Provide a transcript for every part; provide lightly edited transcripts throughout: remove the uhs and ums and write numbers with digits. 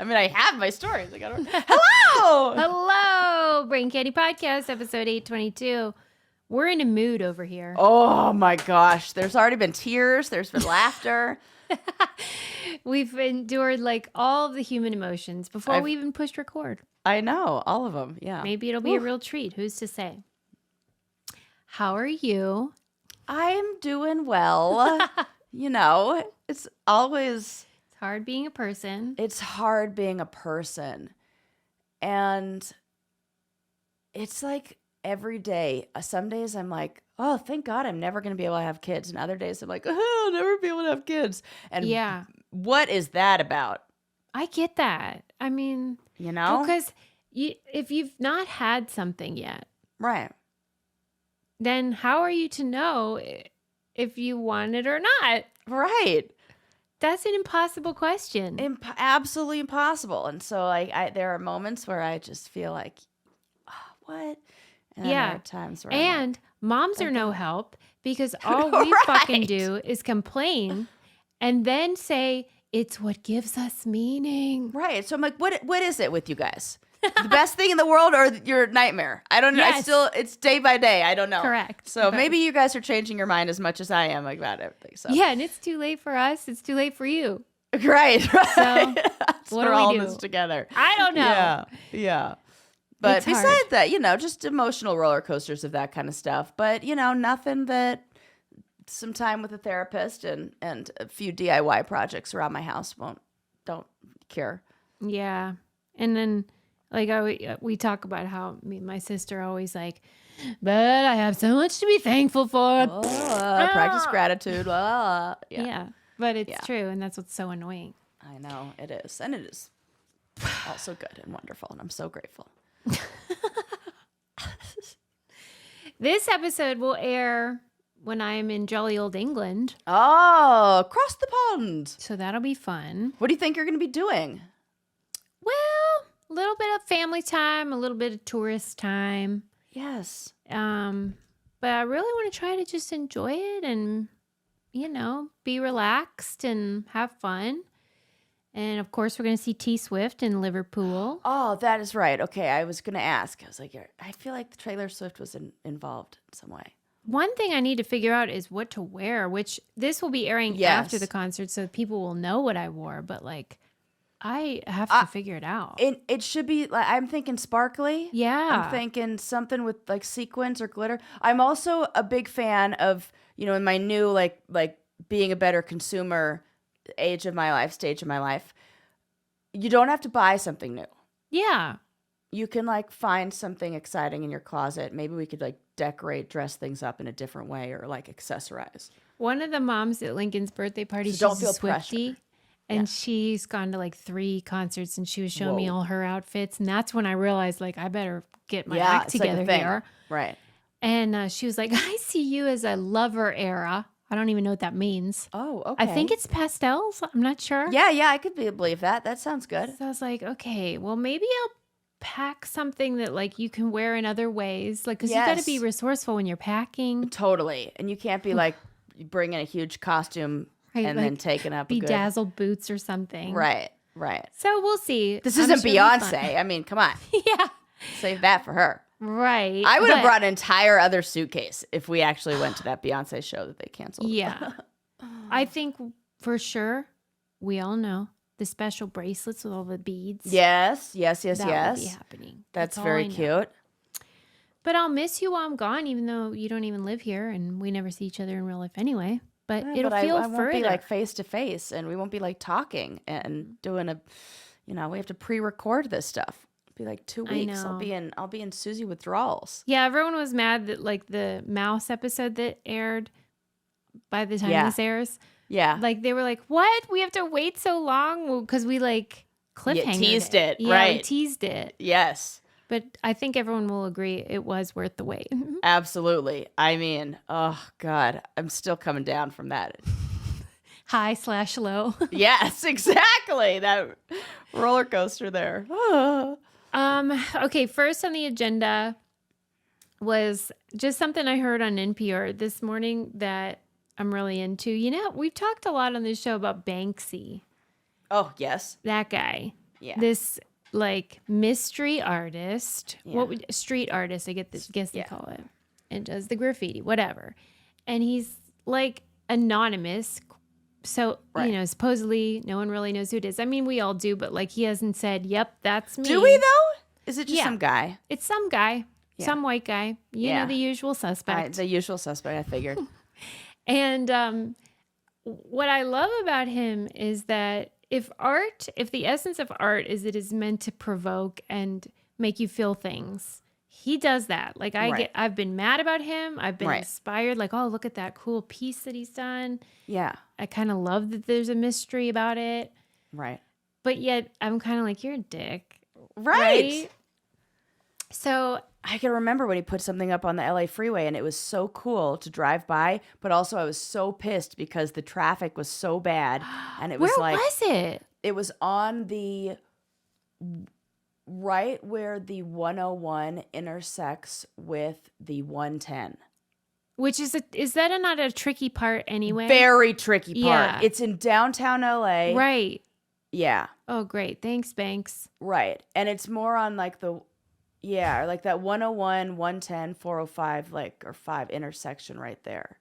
I mean, I have my stories. Hello! Hello, Brain Candy Podcast, episode 822. We're in a mood over here. Oh my gosh. There's already been tears. There's been laughter. We've endured like all of the human emotions before we even pushed record. I know. All of them. Yeah. Maybe it'll be a real treat. Who's to say? How are you? I'm doing well. You know, it's always... It's hard being a person. It's hard being a person. And it's like every day. Some days I'm like, oh, thank God I'm never going to be able to have kids. And other days I'm like, oh, I'll never be able to have kids. And yeah, what is that about? I get that. I mean, you know, because if you've not had something yet, right, then how are you to know if you want it or not? Right. That's an impossible question. Absolutely impossible. And so there are moments where I just feel like, oh, what? And then there are times where and moms are no help because all we fucking do is complain and then say it's what gives us meaning. Right. So I'm like, what is it with you guys? The best thing in the world or your nightmare? I don't know. Yes. It's day by day. I don't know. Correct. So maybe you guys are changing your mind as much as I am about everything. So yeah, and it's too late for us. It's too late for you. Right. So what we're do all we in do? this together. I don't know. Yeah. But It's besides hard. that, just emotional roller coasters of that kind of stuff. But, nothing that some time with a therapist and a few DIY projects around my house don't cure. Yeah. And then like we talk about how me and my sister are always like, but I have so much to be thankful for. Practice gratitude. Yeah. But it's true. And that's what's so annoying. I know it is. And it is also good and wonderful. And I'm so grateful. This episode will air when I'm in jolly old England. Oh, across the pond. So that'll be fun. What do you think you're going to be doing? Well, a little bit of family time, a little bit of tourist time. Yes. But I really want to try to just enjoy it and, be relaxed and have fun. And of course, we're going to see T Swift in Liverpool. Oh, that is right. Okay, I was going to ask. I was like, I feel like the Taylor Swift was involved in some way. One thing I need to figure out is what to wear, which this will be airing after the concert, so people will know what I wore. But I have to figure it out. It should be, I'm thinking sparkly. Yeah. I'm thinking something with sequins or glitter. I'm also a big fan of, in my new, like being a better consumer stage of my life, you don't have to buy something new. Yeah. You can find something exciting in your closet. Maybe we could decorate, dress things up in a different way or accessorize. One of the moms at Lincoln's birthday party, So she's a Swiftie. And she's gone to 3 concerts and she was showing me all her outfits. And that's when I realized I better get my act together here. Right. And she was like, I see you as a lover era. I don't even know what that means. Oh, okay. I think it's pastels. I'm not sure. Yeah, I could believe that. That sounds good. So I was like, okay, well, maybe I'll pack something that you can wear in other ways. Because you got to be resourceful when you're packing. Totally. And you can't be bringing a huge costume and then taking up bedazzled boots or something. Right. So we'll see. This isn't Beyonce. I mean, come on. Yeah. Save that for her. Right. I would have brought an entire other suitcase if we actually went to that Beyonce show that they canceled. Yeah. I think for sure we all know the special bracelets with all the beads. Yes. That will be happening. That's very cute. But I'll miss you while I'm gone, even though you don't even live here and we never see each other in real life anyway. But it'll feel I further. won't be face to face, and we won't be talking and doing we have to pre-record this stuff. It'll be 2 weeks. I'll be in Susie withdrawals. Yeah, everyone was mad that the mouse episode that aired by the time this airs. Yeah. They were like, what? We have to wait so long? Because we cliffhanger teased it. Yeah, right. we teased it. Yes. But I think everyone will agree it was worth the wait. Absolutely. I mean, oh God, I'm still coming down from that. High/low. Yes, exactly. That roller coaster there. Okay, first on the agenda was just something I heard on NPR this morning that I'm really into. We've talked a lot on this show about Banksy. Oh, yes. That guy. Yeah. this like mystery artist, Yeah. street artist, I guess they Yeah. call it, and does the graffiti, whatever. And he's like anonymous. So, Right. supposedly no one really knows who it is. I mean, we all do, but like he hasn't said, yep, that's me. Do we though? Is it just Yeah. some guy? It's some guy, Yeah. some white guy, Yeah. the usual suspect. The usual suspect, I figured. And what I love about him is that if the essence of art is it is meant to provoke and make you feel things, he does that. Like I've been mad about him. I've been inspired. Like, oh, look at that cool piece that he's done. Yeah. I kind of love that there's a mystery about it. Right. But yet I'm kind of like, you're a dick. Right. So I can remember when he put something up on the LA freeway and it was so cool to drive by, but also I was so pissed because the traffic was so bad. And it was where was it? It was on the right where the 101 intersects with the 110. Which is that not a tricky part anyway? Very tricky part. Yeah. It's in downtown LA. Right. Yeah. Oh, great. Thanks, Banks. Right. And it's more on like like that 101, 110, 405, like, or 5 intersection right there.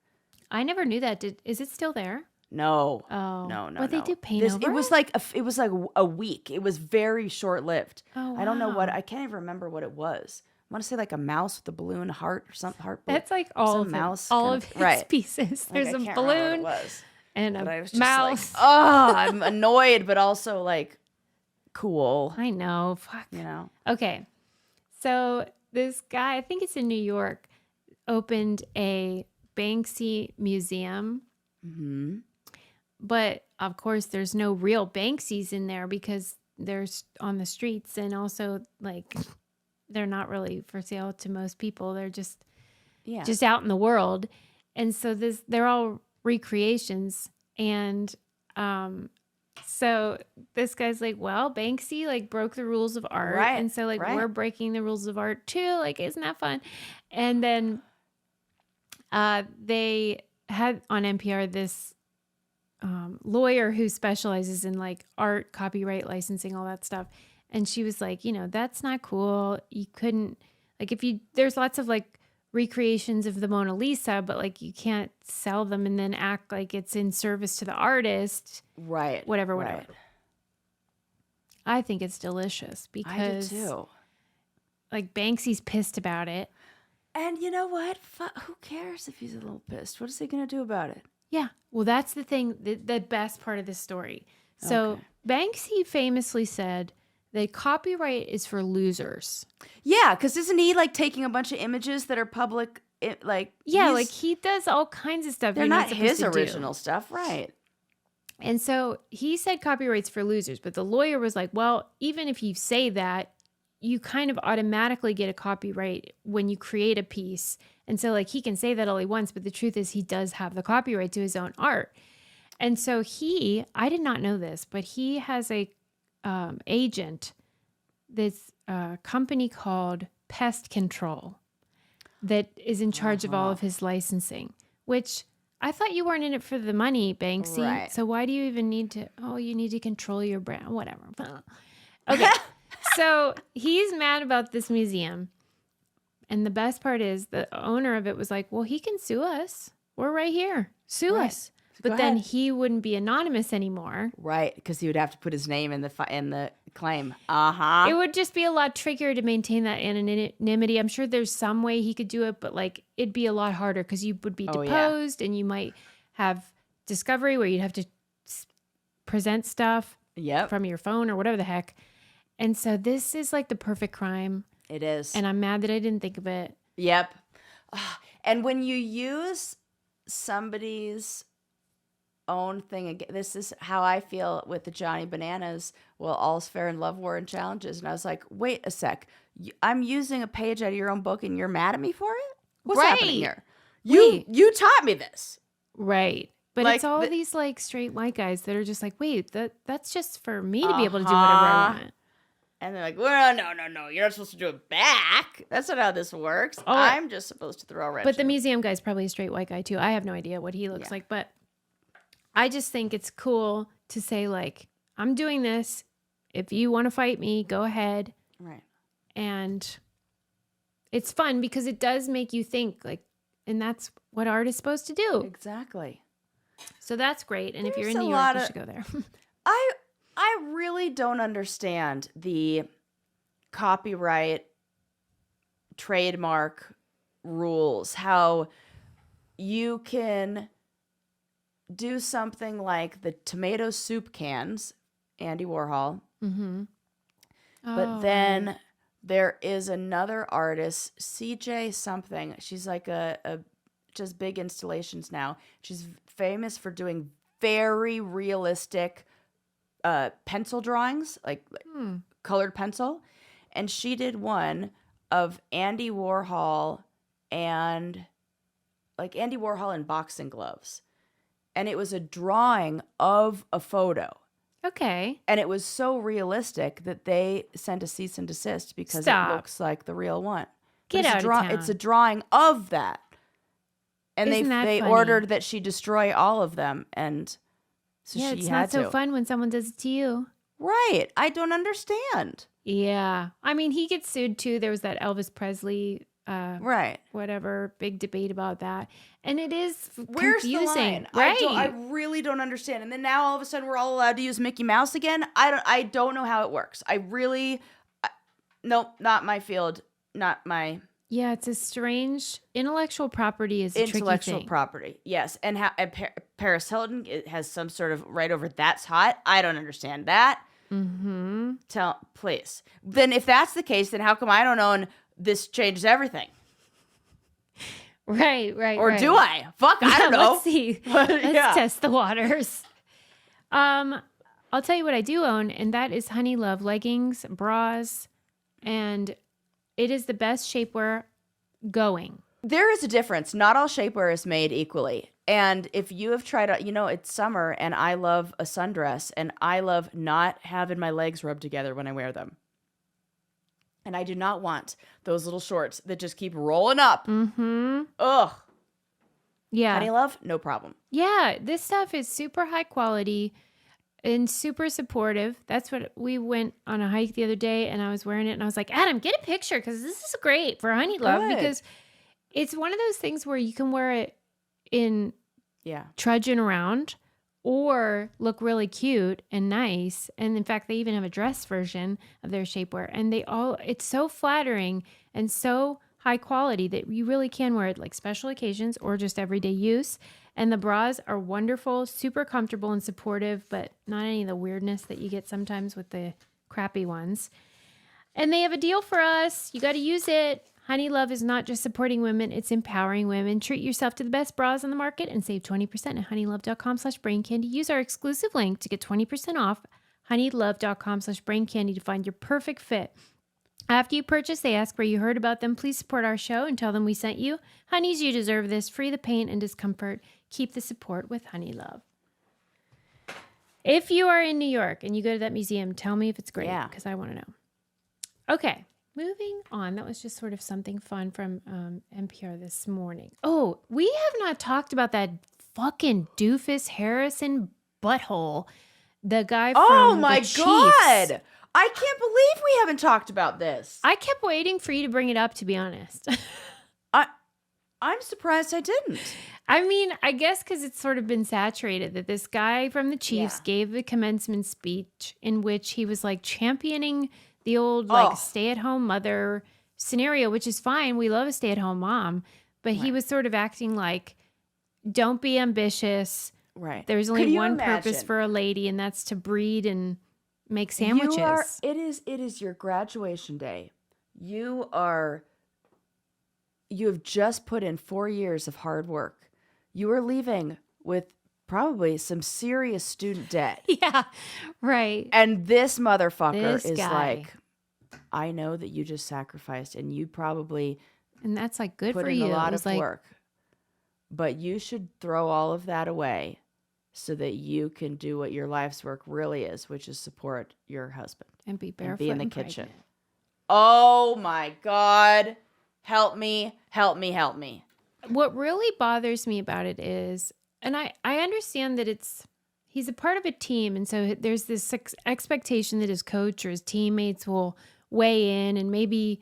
I never knew that. Is it still there? No. Oh. No. What they do paint over it was like a week. It was very short lived. Oh, I don't know wow. I can't even remember what it was. I want to say like a mouse with a balloon heart or something. Heart. That's like all some of mouse all of his right. pieces. Like, There's I a can't remember balloon what it was. and But I a was just mouse. like, oh, I'm annoyed, but also like cool. I know. Fuck. You know. Okay. So this guy, I think it's in New York, opened a Banksy museum. Mm-hmm. But of course, there's no real Banksys in there because they're on the streets, and also like they're not really for sale to most people. They're just out in the world, and so they're all recreations. And so this guy's like, well, Banksy like broke the rules of art, Right, and so like right. we're breaking the rules of art too. Like, isn't that fun? And then they had on NPR this lawyer who specializes in like art, copyright, licensing, all that stuff. And she was like, that's not cool. You couldn't like there's lots of like recreations of the Mona Lisa, but like you can't sell them and then act like it's in service to the artist. Right. Whatever. Right. I think it's delicious because I do too. Like Banksy's pissed about it. And you know what? Who cares if he's a little pissed? What is he going to do about it? Yeah. Well, that's the thing, the best part of this story. So Okay. Banksy famously said that copyright is for losers. Yeah, because isn't he like taking a bunch of images that are public? Like he does all kinds of stuff. they're you're not supposed his to do. original stuff, right? And so he said copyright's for losers, but the lawyer was like, well, even if you say that, you kind of automatically get a copyright when you create a piece. And so like he can say that all he wants, but the truth is he does have the copyright to his own art. And so I did not know this, but he has a agent, this company called Pest Control that is in charge of all of his licensing, which I thought you weren't in it for the money, Banksy. Right. So why do you even need to, you need to control your brand, whatever. Okay. So he's mad about this museum. And the best part is the owner of it was like, well, he can sue us. We're right here. Sue us. But then he wouldn't be anonymous anymore. Right, because he would have to put his name in the claim. Uh-huh. It would just be a lot trickier to maintain that anonymity. I'm sure there's some way he could do it, but like it'd be a lot harder because you would be deposed and you might have discovery where you'd have to present stuff from your phone or whatever the heck. And so this is like the perfect crime. It is. And I'm mad that I didn't think of it. Yep. And when you use somebody's own thing again, this is how I feel with the Johnny Bananas. Well, all's fair in love, war, and challenges. And I was like, wait a sec. I'm using a page out of your own book and you're mad at me for it? What's happening here? You taught me this. Right. But Like it's all these like straight white guys that are just like, wait, that's just for me to be able to do whatever I want. And they're like, well, no. You're not supposed to do it back. That's not how this works. Oh, I'm just supposed to throw a wrench. But the museum guy's probably a straight white guy too. I have no idea what he looks like. But I just think it's cool to say like, I'm doing this if you want to fight me, go ahead. Right. And it's fun because it does make you think, like, and that's what art is supposed to do. Exactly. So that's great. And if you're in There's New a York, lot you of- should go there. I really don't understand the copyright trademark rules, how you can do something like the tomato soup cans, Andy Warhol, Mm-hmm. but then there is another artist, CJ something. She's like a just big installations now. She's famous for doing very realistic pencil drawings, like colored pencil. And she did one of Andy Warhol and like Andy Warhol in boxing gloves. And it was a drawing of a photo. Okay. And it was so realistic that they sent a cease and desist because Stop. it looks like the real one. But Get it's out of town. It's a drawing of that. And Isn't that they funny? ordered that she destroy all of them. And so Yeah, she it's had not so to. fun when someone does it to you. Right. I don't understand. Yeah. I mean, he gets sued too. There was that Elvis Presley, Right. whatever, big debate about that. And it is Where's confusing. the line? Right. I really don't understand. And then now all of a sudden we're all allowed to use Mickey Mouse again. I don't know how it works. Nope, not my field. Not my Yeah, it's a strange intellectual property is a intellectual tricky thing. property. Yes. And how Paris Hilton has some sort of right over that's hot. I don't understand that. Mm-hmm. Please. Then if that's the case, then how come I don't own This Changes Everything? Right. Or do I? Fuck, I don't know. Let's see. Let's test the waters. I'll tell you what I do own, and that is Honey Love leggings, bras, and it is the best shapewear going. There is a difference. Not all shapewear is made equally. And if you have tried out, it's summer and I love a sundress and I love not having my legs rubbed together when I wear them. And I do not want those little shorts that just keep rolling up. Mm-hmm. Ugh. Yeah. Honey Love, no problem. Yeah, this stuff is super high quality and super supportive. That's what we went on a hike the other day and I was wearing it and I was like, Adam, get a picture because this is great for Honey Love Good. because it's one of those things where you can wear it in trudging around or look really cute and nice. And in fact, they even have a dress version of their shapewear and it's so flattering and so high quality that you really can wear it like special occasions or just everyday use. And the bras are wonderful, super comfortable and supportive, but not any of the weirdness that you get sometimes with the crappy ones. And they have a deal for us. You got to use it. Honey Love is not just supporting women, it's empowering women. Treat yourself to the best bras on the market and save 20% at honeylove.com/braincandy. Use our exclusive link to get 20% off honeylove.com/braincandy to find your perfect fit. After you purchase, they ask where you heard about them. Please support our show and tell them we sent you. Honeys, you deserve this. Free the pain and discomfort. Keep the support with Honey Love. If you are in New York and you go to that museum, tell me if it's great because I want to know. Okay, moving on. That was just sort of something fun from NPR this morning. Oh, we have not talked about that fucking doofus Harrison Butthole, the guy from the Chiefs. God. I can't believe we haven't talked about this. I kept waiting for you to bring it up, to be honest. I'm surprised I didn't. I mean, I guess because it's sort of been saturated that this guy from the Chiefs gave the commencement speech in which he was like championing the old stay-at-home mother scenario, which is fine. We love a stay-at-home mom. But he was sort of acting like, don't be ambitious. Right. There's only one purpose for a lady, and that's to breed and make sandwiches. It is your graduation day. You have just put in 4 years of hard work. You are leaving with probably some serious student debt. Yeah, right. And this motherfucker This is guy. like, I know that you just sacrificed and you probably And that's like good put for in you. a lot It was of like, work. But you should throw all of that away so that you can do what your life's work really is, which is support your husband. and be barefoot And be in the and kitchen. pregnant. Oh my God. Help me, help me, help me. What really bothers me about it is, and I understand that he's a part of a team. And so there's this expectation that his coach or his teammates will weigh in and maybe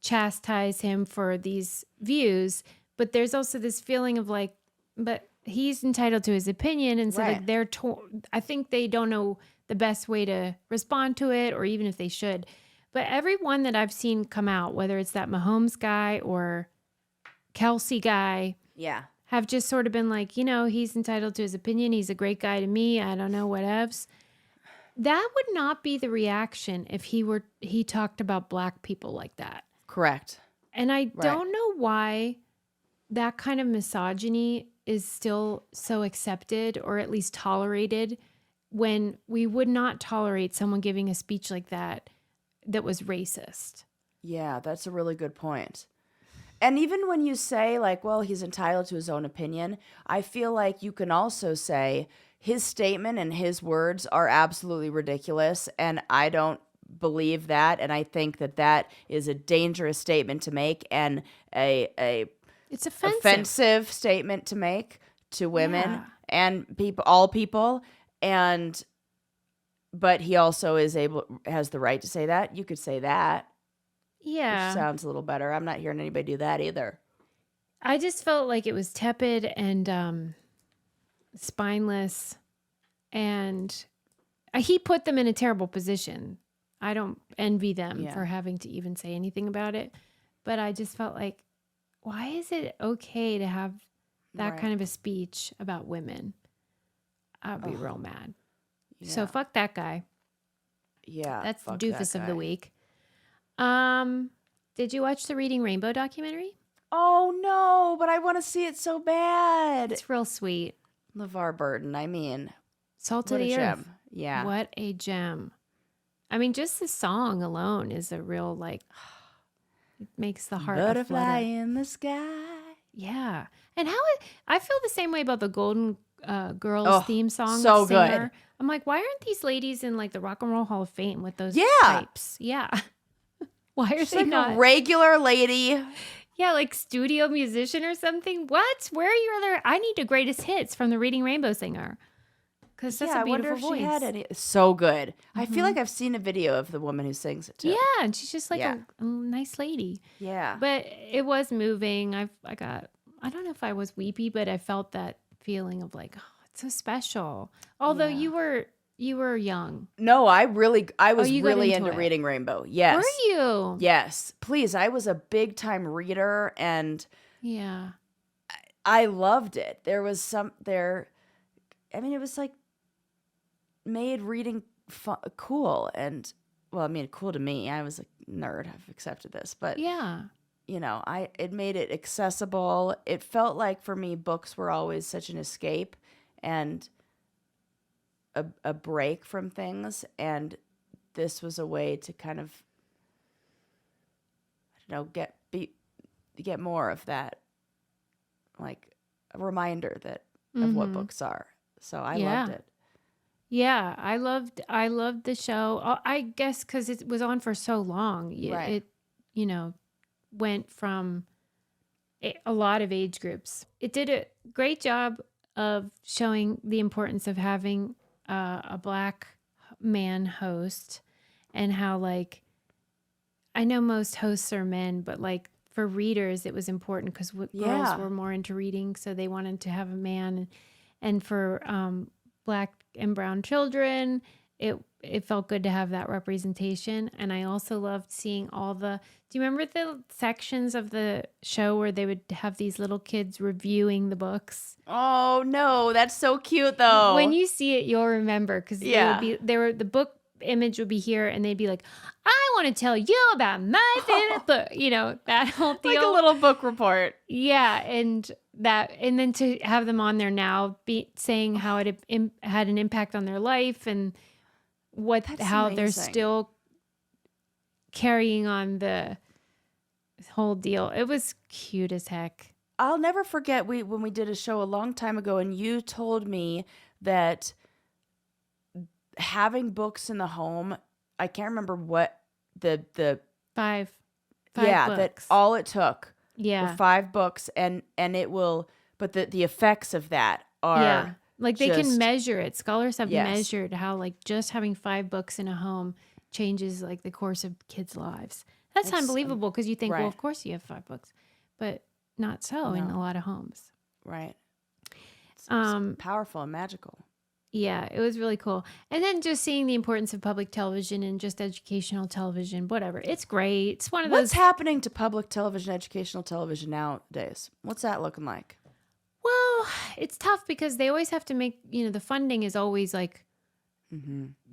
chastise him for these views. But there's also this feeling of like, but he's entitled to his opinion. And so like I think they don't know the best way to respond to it, or even if they should. But everyone that I've seen come out, whether it's that Mahomes guy or Kelce guy, have just sort of been like, he's entitled to his opinion. He's a great guy to me. I don't know, whatevs. That would not be the reaction if he talked about black people like that. Correct. And I don't know why that kind of misogyny is still so accepted, or at least tolerated, when we would not tolerate someone giving a speech like that was racist. Yeah, that's a really good point. And even when you say like, well, he's entitled to his own opinion, I feel like you can also say his statement and his words are absolutely ridiculous, and I don't believe that, and I think that is a dangerous statement to make, and it's offensive statement to make to women and all people, but he also has the right to say that. You could say that. Yeah. Which sounds a little better. I'm not hearing anybody do that either. I just felt like it was tepid and spineless, and he put them in a terrible position. I don't envy them for having to even say anything about it, but I just felt like, why is it okay to have that kind of a speech about women? I'd be real mad. Yeah. So fuck that guy. Yeah. That's the doofus of the week. Did you watch the Reading Rainbow documentary? Oh no, but I want to see it so bad. It's real sweet. Levar Burton, I mean. Salt of the earth. Gem. Yeah. What a gem. I mean, just the song alone is a real, like, it makes the heart butterfly in the sky. Yeah. And I feel the same way about the Golden Girls theme song. So good. I'm like, why aren't these ladies in like the Rock and Roll Hall of Fame with those pipes? Yeah. Why are they not a regular lady? Yeah, like studio musician or something. What? Where are your other? I need a greatest hits from the Reading Rainbow singer. Because that's a beautiful voice. She had any. So good. Mm-hmm. I feel like I've seen a video of the woman who sings it too. Yeah, and she's just like a nice lady. Yeah. But it was moving. I don't know if I was weepy, but I felt that feeling of like, oh, it's so special. Although you were young. No, I was really into Reading Rainbow. Yes. Were you? Yes. Please, I was a big time reader, and I loved it. There was it was like made reading cool, and cool to me. I was a nerd. I've accepted this, but it made it accessible. It felt like for me, books were always such an escape and a break from things, and this was a way to kind of, I don't know, get more of that, like a reminder of what books are. So I loved it. Yeah, I loved the show. I guess because it was on for so long, it went from a lot of age groups. It did a great job of showing the importance of having a Black man host, and how, like, I know most hosts are men, but like for readers, it was important because girls were more into reading, so they wanted to have a man, and for Black and brown children, it felt good to have that representation. And I also loved seeing do you remember the sections of the show where they would have these little kids reviewing the books? Oh no, that's so cute though. When you see it, you'll remember, because the book image would be here, and they'd be like, I want to tell you about my favorite book, that whole deal. Like a little book report. Yeah, and then to have them on there now saying how it had an impact on their life, and how they're still carrying on the whole deal. It was cute as heck. I'll never forget when we did a show a long time ago, and you told me that having books in the home, I can't remember what the five books. That all it took were 5 books, and it will, but the effects of that are Like they can measure it. Scholars have Yes. measured how like just having 5 books in a home changes like the course of kids' lives. That's unbelievable because you think, well, of course you have 5 books, but not so in a lot of homes. Right. It's powerful and magical. Yeah, it was really cool. And then just seeing the importance of public television and just educational television, whatever. It's great. It's one of those. What's happening to public television, educational television nowadays? What's that looking like? Well, it's tough because they always have to make, the funding is always like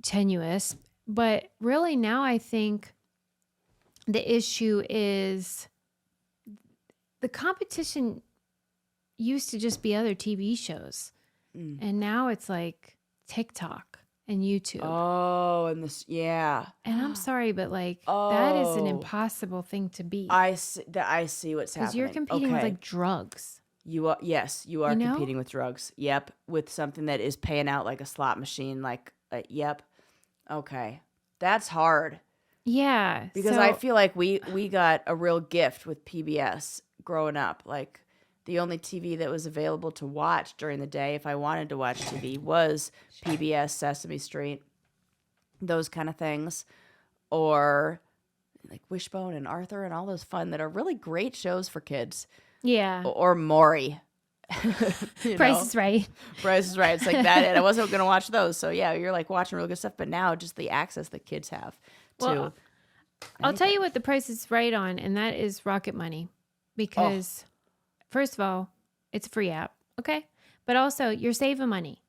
tenuous. But really now I think the issue is the competition used to just be other TV shows. And now it's like TikTok and YouTube. Oh, and this, yeah. And I'm sorry, but like that is an impossible thing to beat. I see what's happening. Because you're competing with like drugs. You are competing with drugs. Yep, with something that is paying out like a slot machine. Like, yep. Okay, that's hard. Yeah, because I feel like we got a real gift with PBS growing up. Like, the only TV that was available to watch during the day, if I wanted to watch TV, was PBS, Sesame Street, those kind of things, or like Wishbone and Arthur and all those fun that are really great shows for kids. Yeah. Or Maury. Price is Right. Price is Right. It's like that. And I wasn't going to watch those. So, yeah, you're like watching real good stuff. But now just the access that kids have to. I'll tell you what the Price is Right on, and that is Rocket Money. Because, first of all, it's a free app. Okay. But also, you're saving money.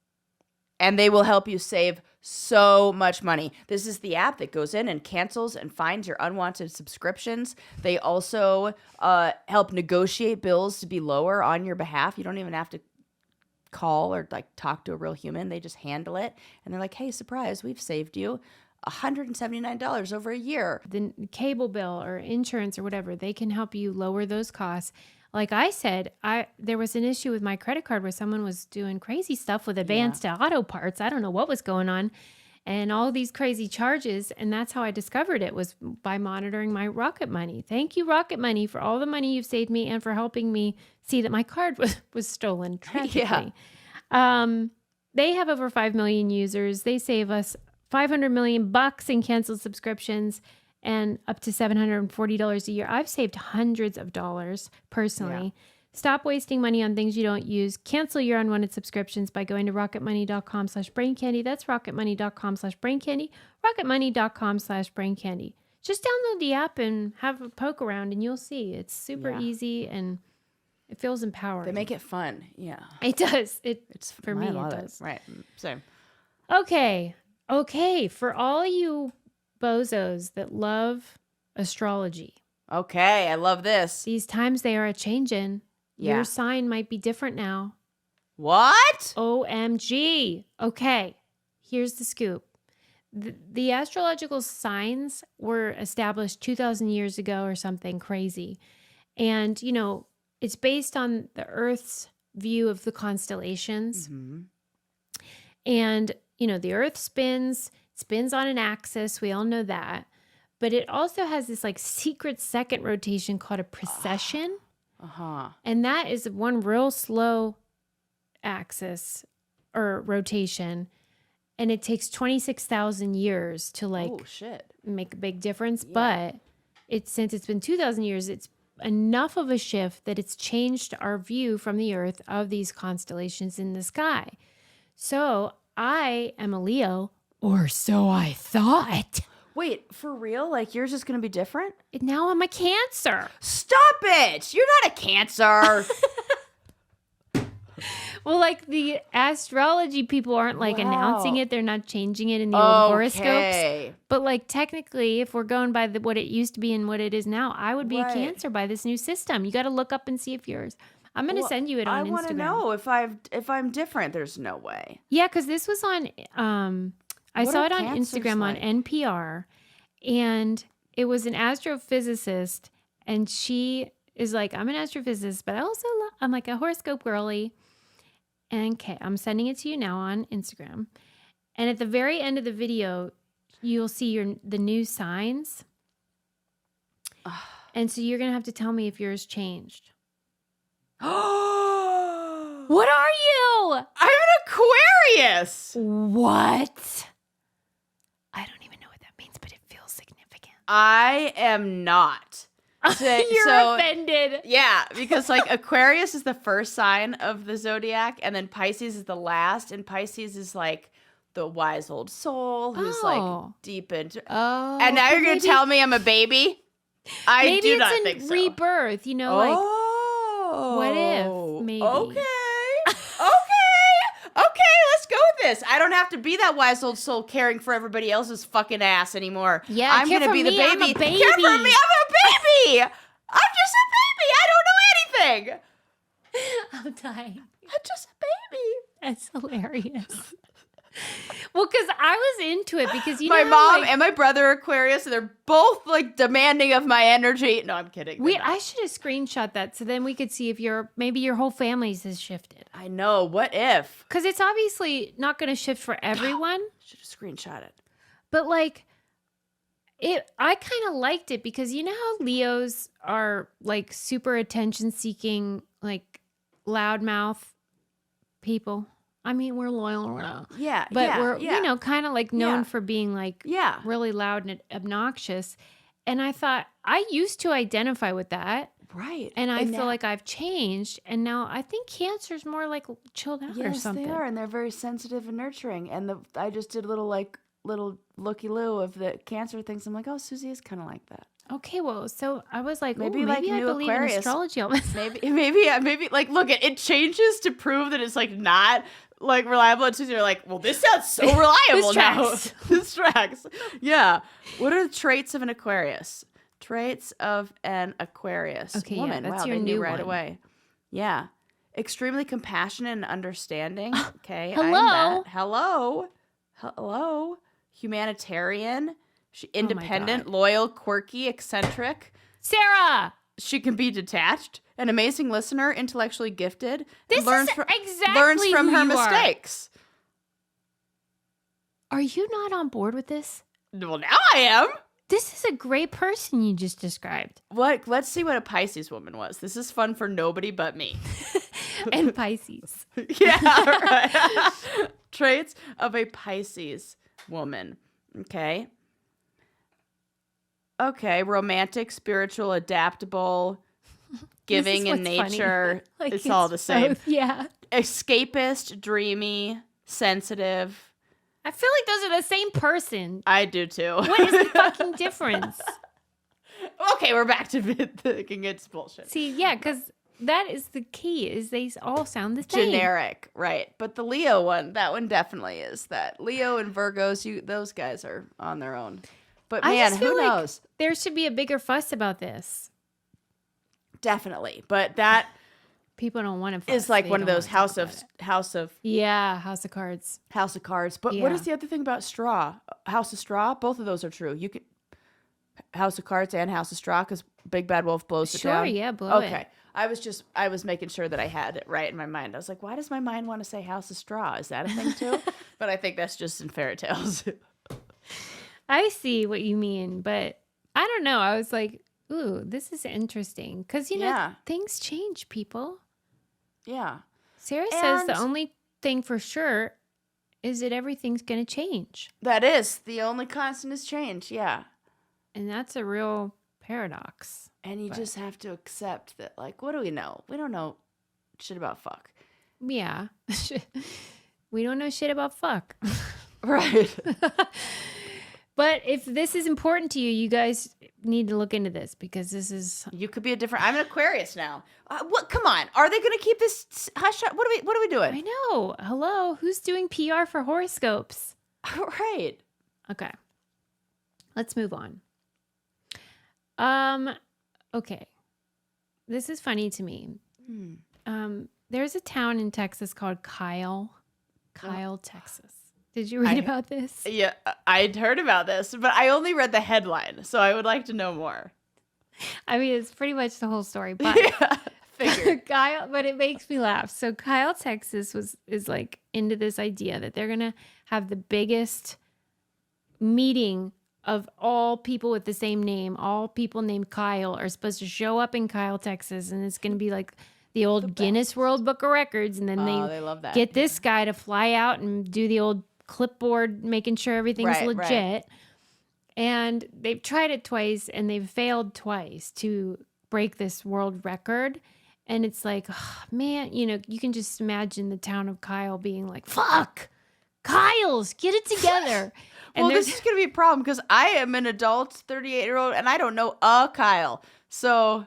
And they will help you save so much money. This is the app that goes in and cancels and finds your unwanted subscriptions. They also help negotiate bills to be lower on your behalf. You don't even have to call or like talk to a real human. They just handle it. And they're like, hey, surprise, we've saved you $179 over a year. The cable bill or insurance or whatever, they can help you lower those costs. Like I said, there was an issue with my credit card where someone was doing crazy stuff with advanced auto parts. I don't know what was going on and all these crazy charges. And that's how I discovered it, was by monitoring my Rocket Money. Thank you, Rocket Money, for all the money you've saved me and for helping me see that my card was stolen tragically. They have over 5 million users. They save us $500 million in canceled subscriptions and up to $740 a year. I've saved hundreds of dollars personally. Yeah. Stop wasting money on things you don't use. Cancel your unwanted subscriptions by going to rocketmoney.com/braincandy. That's rocketmoney.com/braincandy. rocketmoney.com/braincandy. Just download the app and have a poke around and you'll see. It's super easy and it feels empowering. They make it fun. Yeah. It does. It's for me, it does. Right. Same. Okay. For all you bozos that love astrology. Okay, I love this. These times they are a-changin'. Yeah. Your sign might be different now. What? OMG. Okay, here's the scoop. The astrological signs were established 2,000 years ago or something crazy. And, it's based on the Earth's view of the constellations. Mm-hmm. And, the Earth spins on an axis. We all know that. But it also has this like secret second rotation called a precession. And that is one real slow axis or rotation. And it takes 26,000 years to make a big difference. Yeah. But since it's been 2,000 years, it's enough of a shift that it's changed our view from the Earth of these constellations in the sky. So I am a Leo, or so I thought. Wait, for real? Like yours is going to be different? Now I'm a Cancer. Stop it! You're not a Cancer. Well, like the astrology people aren't like announcing it. They're not changing it in the old horoscopes. But like technically, if we're going by what it used to be and what it is now, I would be a Cancer by this new system. You got to look up and see if yours. I'm going to send you it on Instagram. I want to know if I'm different. There's no way. Yeah, because this was on... I saw it on Instagram on NPR, and it was an astrophysicist, and she is like, I'm an astrophysicist, but I'm like a horoscope girly. And okay, I'm sending it to you now on Instagram. And at the very end of the video, you'll see the new signs. And so you're going to have to tell me if yours changed. What are you? I'm an Aquarius. What? I don't even know what that means, but it feels significant. I am not. You're offended. Yeah, because like Aquarius is the first sign of the zodiac, and then Pisces is the last, and Pisces is like the wise old soul who's like deep into. Oh, and now you're gonna tell me I'm a baby? I do not think so. Maybe it's a rebirth. You know, like what if? Maybe. Okay. Let's go with this. I don't have to be that wise old soul caring for everybody else's fucking ass anymore. Yeah, I'm gonna be the baby. I'm a baby. Care for me, I'm a baby. I'm just a baby. I don't know anything. I'm dying. I'm just a baby. That's hilarious. Well, because I was into it because my mom and my brother are Aquarius, and they're both like demanding of my energy. No, I'm kidding. I should have screenshot that so then we could see if maybe your whole family's has shifted. I know. What if? Because it's obviously not going to shift for everyone. Should have screenshot it. But like, I kind of liked it because you know how Leos are like super attention seeking, like loudmouth people. I mean, we're loyal or not. Yeah, but we're you know kind of like known for being like really loud and obnoxious. And I thought I used to identify with that, right? And I feel like I've changed, and now I think Cancer's more like chilled out or something. Yes, they are, and they're very sensitive and nurturing. And I just did a little looky-loo of the Cancer things. I'm like, oh, Susie is kind of like that. Okay, well, so I was like, maybe like I believe Aquarius. in astrology. maybe like look, it changes to prove that it's like not like reliable. And Susie, you're like, well, this sounds so reliable now. This tracks. Yeah. What are the traits of an Aquarius? Traits of an Aquarius woman. Yeah, that's wow, your they knew new right one. away. Yeah. Extremely compassionate and understanding. Okay. Hello. Hello. Humanitarian. Independent, loyal, quirky, eccentric. Sarah. She can be detached, an amazing listener, intellectually gifted. This learns is exactly learns from who her you mistakes. Are you not on board with this? Well, now I am. This is a great person you just described. What? Let's see what a Pisces woman was. This is fun for nobody but me. And Pisces. Yeah, right. Traits of a Pisces woman. Okay. Okay, romantic, spiritual, adaptable, giving in nature. Like it's all the same. Both, yeah. Escapist, dreamy, sensitive. I feel like those are the same person. I do too. What is the fucking difference? Okay, we're back to thinking it's bullshit. See, yeah, because that is the key, is they all sound the same. Generic, right. But the Leo one, that one definitely is that. Leo and Virgos, those guys are on their own. But man, who knows? There should be a bigger fuss about this. Definitely. But that people don't want to fuss. Is like one of those house of House of Cards. House of Cards. But what is the other thing about straw? House of Straw? Both of those are true. You could House of Cards and House of Straw because Big Bad Wolf blows it down. Sure, yeah, blow it. Okay. I was making sure that I had it right in my mind. I was like, why does my mind want to say House of Straw? Is that a thing too? But I think that's just in fairy tales. I see what you mean, but I don't know. I was like, ooh, this is interesting. Because, you know, things change, people. Yeah. Sarah says the only thing for sure is that everything's going to change. That is. The only constant is change, yeah. And that's a real paradox. And you just have to accept that, like, what do we know? We don't know shit about fuck. Yeah. We don't know shit about fuck. Right. But if this is important to you, you guys need to look into this because this is. You could be I'm an Aquarius now. What? Come on. Are they going to keep this hush? What are we doing? I know. Hello. Who's doing PR for horoscopes? Right. Okay. Let's move on. Okay. This is funny to me. There's a town in Texas called Kyle, Texas. Did you read about this? Yeah, I'd heard about this, but I only read the headline, so I would like to know more. I mean, it's pretty much the whole story, but Kyle, but it makes me laugh. So Kyle, Texas is like into this idea that they're gonna have the biggest meeting of all people with the same name. All people named Kyle are supposed to show up in Kyle, Texas, and it's gonna be like the old Guinness World Book of Records, and then they love that. get this guy to fly out and do the old clipboard, making sure everything's legit. Right. And they've tried it twice, and they've failed twice to break this world record. And it's like, oh, man, you know, you can just imagine the town of Kyle being like, fuck, Kyle's, get it together. And well, this is going to be a problem because I am an adult 38-year-old and I don't know a Kyle. So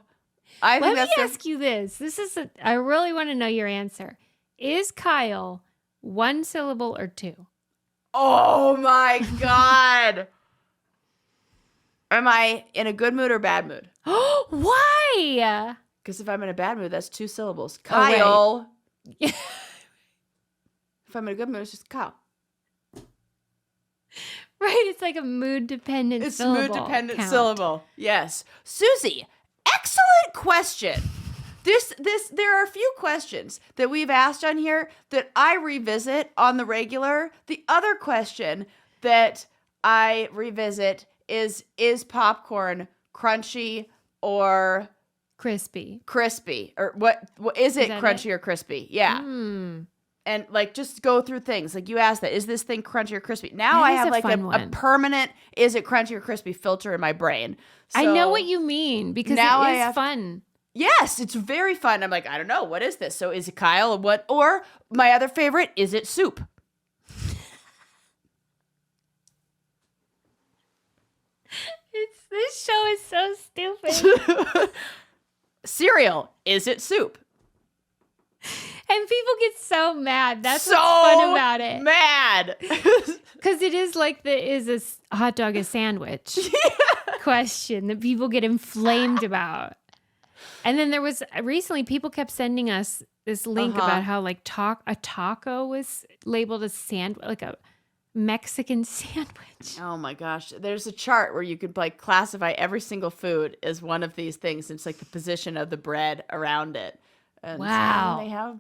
I think Let me ask you this. I really want to know your answer. Is Kyle one syllable or two? Oh my God. Am I in a good mood or bad mood? Why? Because if I'm in a bad mood, that's 2 syllables. Kyle. Oh, if I'm in a good mood, it's just Kyle. Right, it's like a mood-dependent syllable. It's mood-dependent count. syllable. Yes. Susie, excellent question. There are a few questions that we've asked on here that I revisit on the regular. The other question that I revisit is popcorn crunchy or Crispy? Or what is it, that crunchy it? or crispy? Yeah. And like just go through things. Like you asked that, is this thing crunchy or crispy? Now That I is have a like fun a one. permanent is it crunchy or crispy filter in my brain. I know So what you mean because now it is fun. yes, it's very fun. I'm like, I don't know, what is this? So is it Kyle or my other favorite, is it soup? This show is so stupid. Cereal, is it soup? And people get so mad. That's so what's fun about it. Mad. Because it is like is a hot dog a sandwich question that people get inflamed about. And then there was recently people kept sending us this link about how like a taco was labeled as like a Mexican sandwich. Oh my gosh. There's a chart where you could like classify every single food as one of these things. It's like the position of the bread around it. And wow. So they have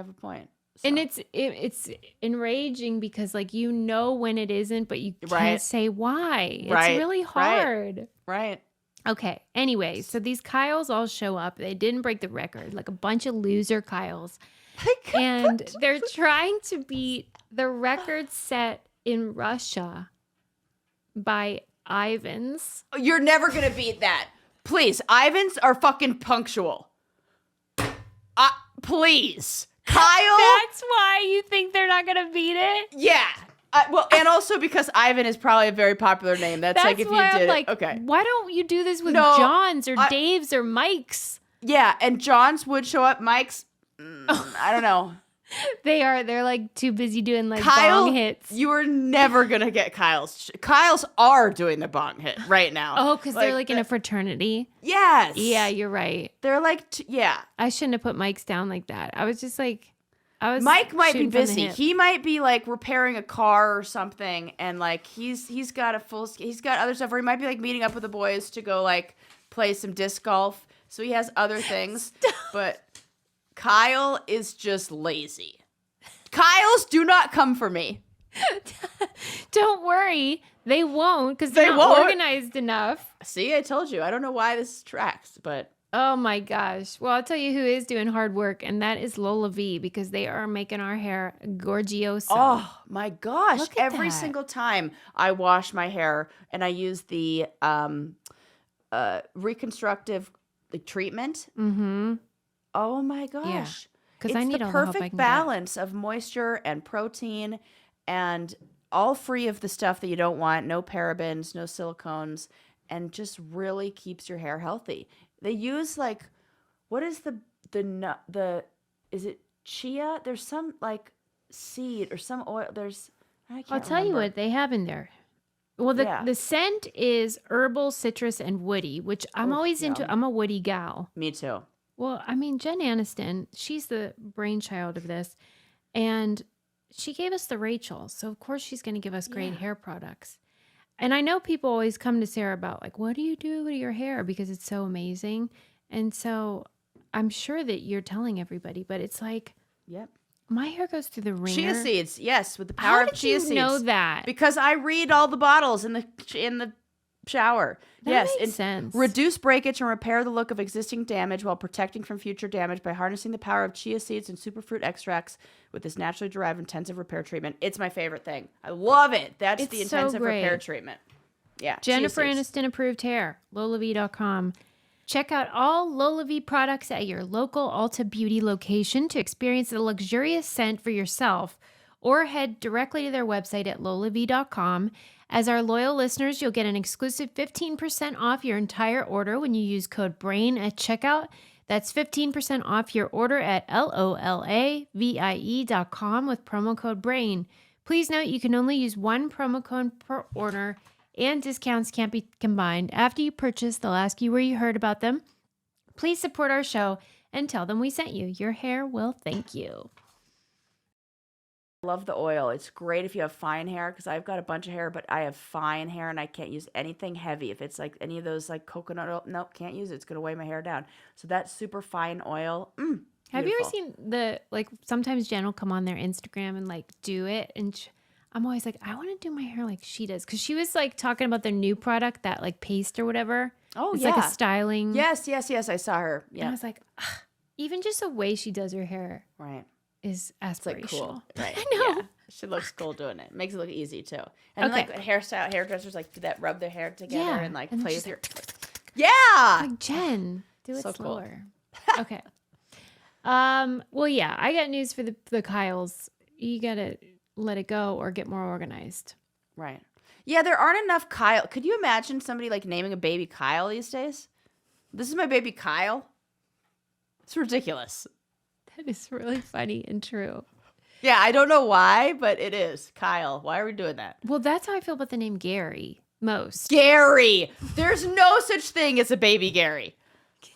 a point. So. And it's enraging because like you know when it isn't, but you can't say why. It's really hard. Right. Okay. Anyway, so these Kyles all show up. They didn't break the record, like a bunch of loser Kyles. And they're trying to beat the record set in Russia by Ivans. You're never going to beat that. Please. Ivans are fucking punctual. Please. Kyle. That's why you think they're not going to beat it? Yeah. Well, and also because Ivan is probably a very popular name. That's like if you did like, okay. Why don't you do this with John's or Dave's or Mike's? Yeah, and John's would show up. Mike's, I don't know. They're like too busy doing like Kyle, bong hits. You are never gonna get Kyle's. Kyle's are doing the bong hit right now. Oh, because they're like in a fraternity. Yes. Yeah, you're right. They're like, yeah. I shouldn't have put Mike's down like that. I was just like, Mike might be busy. He might be like repairing a car or something, and like he's got other stuff, or he might be like meeting up with the boys to go like play some disc golf. So he has other things, but Kyle is just lazy. Kyles do not come for me. Don't worry, they won't because they're not organized enough. See, I told you. I don't know why this tracks, but. Oh my gosh. Well, I'll tell you who is doing hard work, and that is Lola V, because they are making our hair gorgioso. Oh my gosh. Look at Every that. single time I wash my hair and I use the reconstructive treatment. Mm-hmm. Oh my gosh. Because it's I need the all the help I perfect can balance of moisture and protein and all free of the stuff that you don't want. No parabens, no silicones, and just really keeps your hair healthy. They use like, what is the is it chia? There's some like seed or some oil. I'll tell you what they have in there. Well, the scent is herbal, citrus, and woody, which I'm always into. I'm a woody gal. Me too. Well, I mean, Jen Aniston, she's the brainchild of this, and she gave us the Rachel, so of course she's going to give us great hair products. And I know people always come to Sarah about like, what do you do to your hair? Because it's so amazing. And so I'm sure that you're telling everybody, but it's like, yep, my hair goes through the ringer. Chia seeds, yes, with the power of chia seeds. How did you know that? Because I read all the bottles in the shower. That makes sense. Reduce breakage and repair the look of existing damage while protecting from future damage by harnessing the power of chia seeds and superfruit extracts with this naturally derived intensive repair treatment. It's my favorite thing. I love it. That's the intensive repair treatment. Yeah. Jennifer Aniston approved hair. LolaV.com. Check out all LolaV products at your local Ulta Beauty location to experience the luxurious scent for yourself, or head directly to their website at lolav.com. As our loyal listeners, you'll get an exclusive 15% off your entire order when you use code BRAIN at checkout. That's 15% off your order at LOLAVIE.com with promo code BRAIN. Please note you can only use one promo code per order, and discounts can't be combined. After you purchase, they'll ask you where you heard about them. Please support our show and tell them we sent you. Your hair will thank you. I love the oil. It's great if you have fine hair, because I've got a bunch of hair, but I have fine hair and I can't use anything heavy. If it's like any of those like coconut oil, nope, can't use it. It's going to weigh my hair down. So that super fine oil. Have you ever seen sometimes Jen will come on their Instagram and like do it, and I'm always like, I want to do my hair like she does. Because she was like talking about their new product, that like paste or whatever. Oh, it's yeah. like a styling. Yes. I saw her. Yeah. And I was like, even just the way she does her hair is aspirational. It's like cool. Right. I know. Yeah. She looks cool doing it. Makes it look easy too. And like hairdressers like do that, rub their hair together and like play with your. Yeah. Like, Jen, do it so slower. Cool. Okay. Well, yeah, I got news for the Kyles. You got to let it go or get more organized. Right. Yeah, there aren't enough Kyle. Could you imagine somebody like naming a baby Kyle these days? This is my baby Kyle. It's ridiculous. That is really funny and true. Yeah, I don't know why, but it is. Kyle. Why are we doing that? Well, that's how I feel about the name Gary most. Gary. There's no such thing as a baby Gary.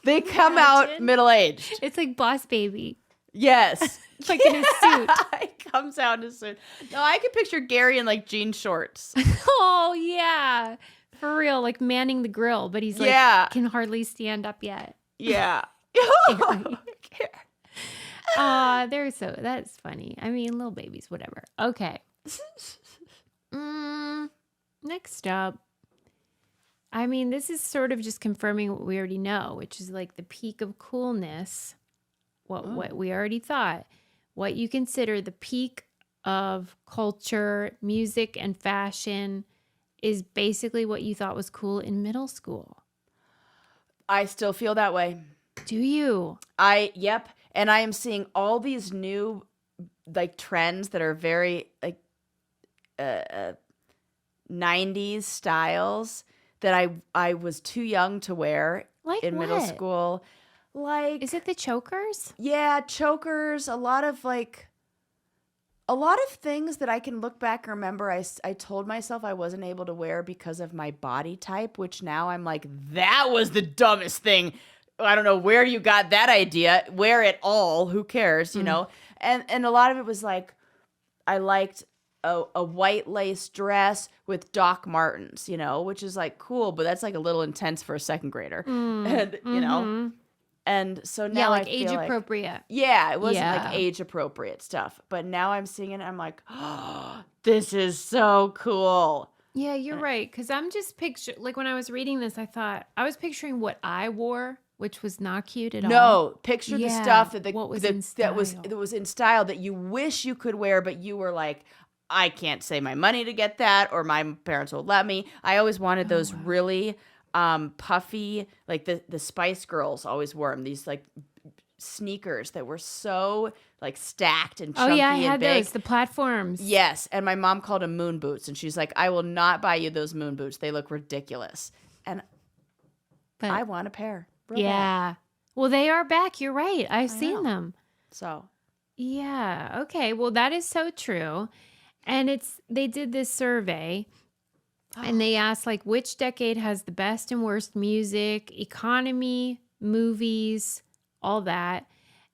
They come out middle-aged. It's like Boss Baby. Yes. Like in his suit. He comes out in his suit. No, I can picture Gary in like jean shorts. Oh, yeah. For real. Like manning the grill, but he's like, can hardly stand up yet. Yeah. That's funny. I mean, little babies, whatever. Okay. Next up. I mean, this is sort of just confirming what we already know, which is like the peak of coolness. What we already thought. What you consider the peak of culture, music, and fashion is basically what you thought was cool in middle school. I still feel that way. Do you? Yep. And I am seeing all these new like trends that are very like 90s styles that I was too young to wear in middle school. Like, is it the chokers? Yeah, chokers. A lot of things that I can look back and remember I told myself I wasn't able to wear because of my body type, which now I'm like, that was the dumbest thing. I don't know where you got that idea. Wear it all. Who cares, you know? And a lot of it was like, I liked a white lace dress with Doc Martens, you know, which is like cool, but that's like a little intense for a second grader. And, you know, and so now like I age feel appropriate. Yeah, it wasn't like age appropriate stuff. But now I'm seeing it and I'm like, oh, this is so cool. Yeah, you're right. Because I'm just like when I was reading this, I was picturing what I wore, which was not cute at all. No, picture the stuff that was in style that you wish you could wear, but you were like, I can't save my money to get that, or my parents will let me. I always wanted those really puffy, like the Spice Girls always wore them. These like sneakers that were so like stacked and chunky. Oh yeah, I had and big. those, the platforms. Yes, and my mom called them moon boots, and she's like, I will not buy you those moon boots. They look ridiculous, but I want a pair. Yeah. Well, they are back. You're right. I've seen them. So. Yeah. Okay. Well, that is so true. And they did this survey and they asked like which decade has the best and worst music, economy, movies, all that.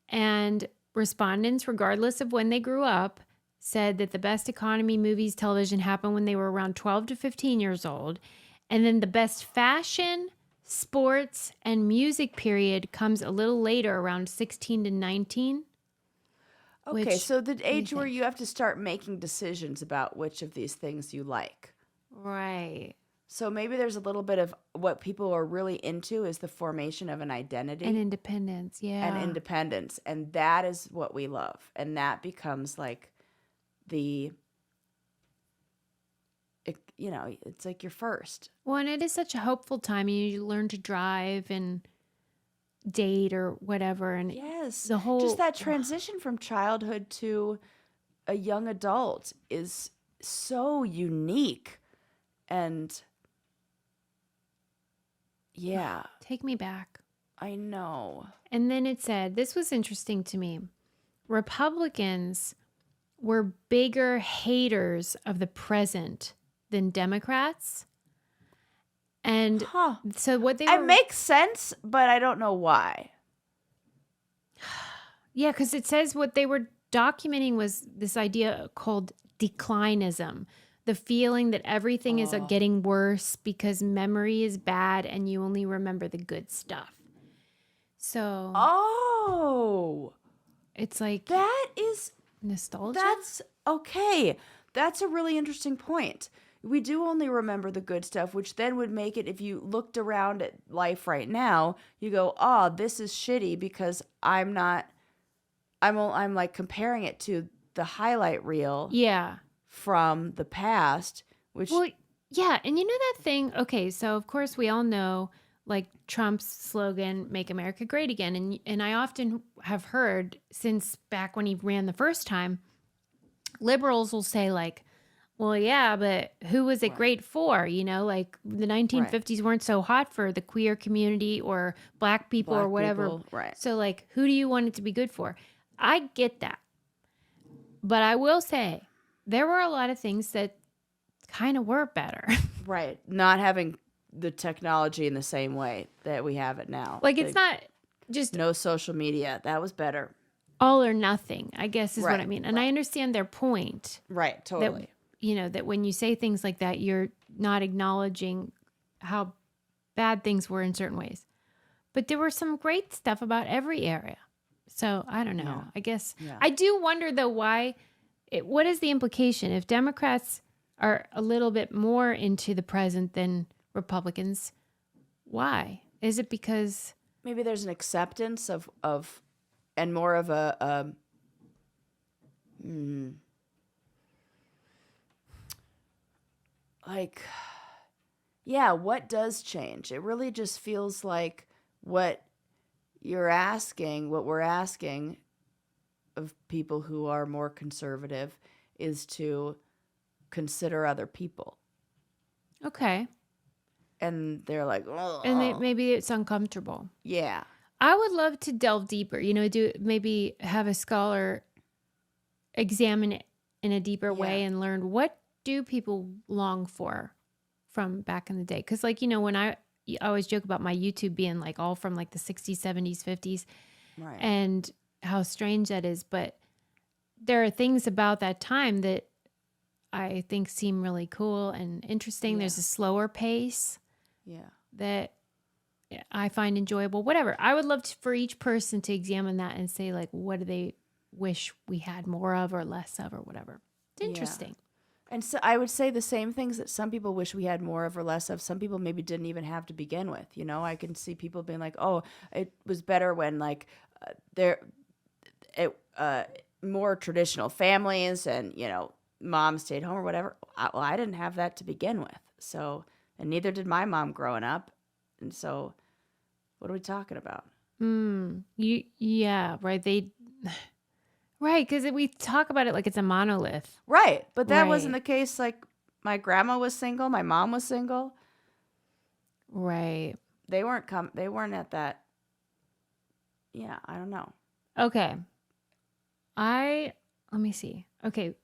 And respondents, regardless of when they grew up, said that the best economy, movies, television happened when they were around 12 to 15 years old. And then the best fashion, sports, and music period comes a little later, around 16 to 19. Okay, so the age where you have to start making decisions about which of these things you like. Right. So maybe there's a little bit of what people are really into is the formation of an identity And independence. Yeah. and independence. And that is what we love. And that becomes like it's like your first. Well, and it is such a hopeful time. You learn to drive and date or whatever. And Yes. the whole. Just that transition from childhood to a young adult is so unique. And yeah, Take me back. I know. And then it said, this was interesting to me. Republicans were bigger haters of the present than Democrats. And so what they It were... makes sense, but I don't know why. Yeah, because it says what they were documenting was this idea called declinism. The feeling that everything is getting worse because memory is bad and you only remember the good stuff. So... It's like... That is... nostalgia? That's okay. That's a really interesting point. We do only remember the good stuff, which then would make it, if you looked around at life right now, you go, this is shitty because I'm like comparing it to the highlight reel. Yeah. From the past, which... Well, yeah. And you know that thing? Okay, so of course we all know like Trump's slogan, Make America Great Again. And I often have heard since back when he ran the first time, liberals will say like, well, yeah, but who was it great for? You know, like the 1950s weren't so hot for the queer community or black people or whatever. People, right. So like, who do you want it to be good for? I get that. But I will say, there were a lot of things that kind of were better. Right. Not having the technology in the same way that we have it now. Like, it's not just... No social media. That was better. All or nothing, I guess is what I mean. And I understand their point. Right. Totally. That, that when you say things like that, you're not acknowledging how bad things were in certain ways. But there were some great stuff about every area. So, I don't know. Yeah. I guess... Yeah. I do wonder, though, why... what is the implication? If Democrats are a little bit more into the present than Republicans, why? Is it because... Maybe there's an acceptance of and more of a like, yeah, what does change? It really just feels like what we're asking of people who are more conservative is to consider other people. Okay. And they're like, oh. And maybe it's uncomfortable. Yeah. I would love to delve deeper, maybe have a scholar examine it in a deeper way and learn what do people long for from back in the day. Because when I always joke about my YouTube being like all from like the 60s, 70s, 50s. Right. And how strange that is. But there are things about that time that I think seem really cool and interesting. Yeah. There's a slower pace that I find enjoyable. Whatever. I would love for each person to examine that and say, like, what do they wish we had more of or less of or whatever. It's interesting. Yeah. And so I would say the same things that some people wish we had more of or less of. Some people maybe didn't even have to begin with. I can see people being like, oh, it was better when like more traditional families and, mom stayed home or whatever. Well, I didn't have that to begin with. So, and neither did my mom growing up. And so what are we talking about? Yeah, right. Right, because we talk about it like it's a monolith. Right, but that wasn't the case. Like, my grandma was single, my mom was single. Right. They weren't at that. Yeah, I don't know. Okay. Let me see. Okay.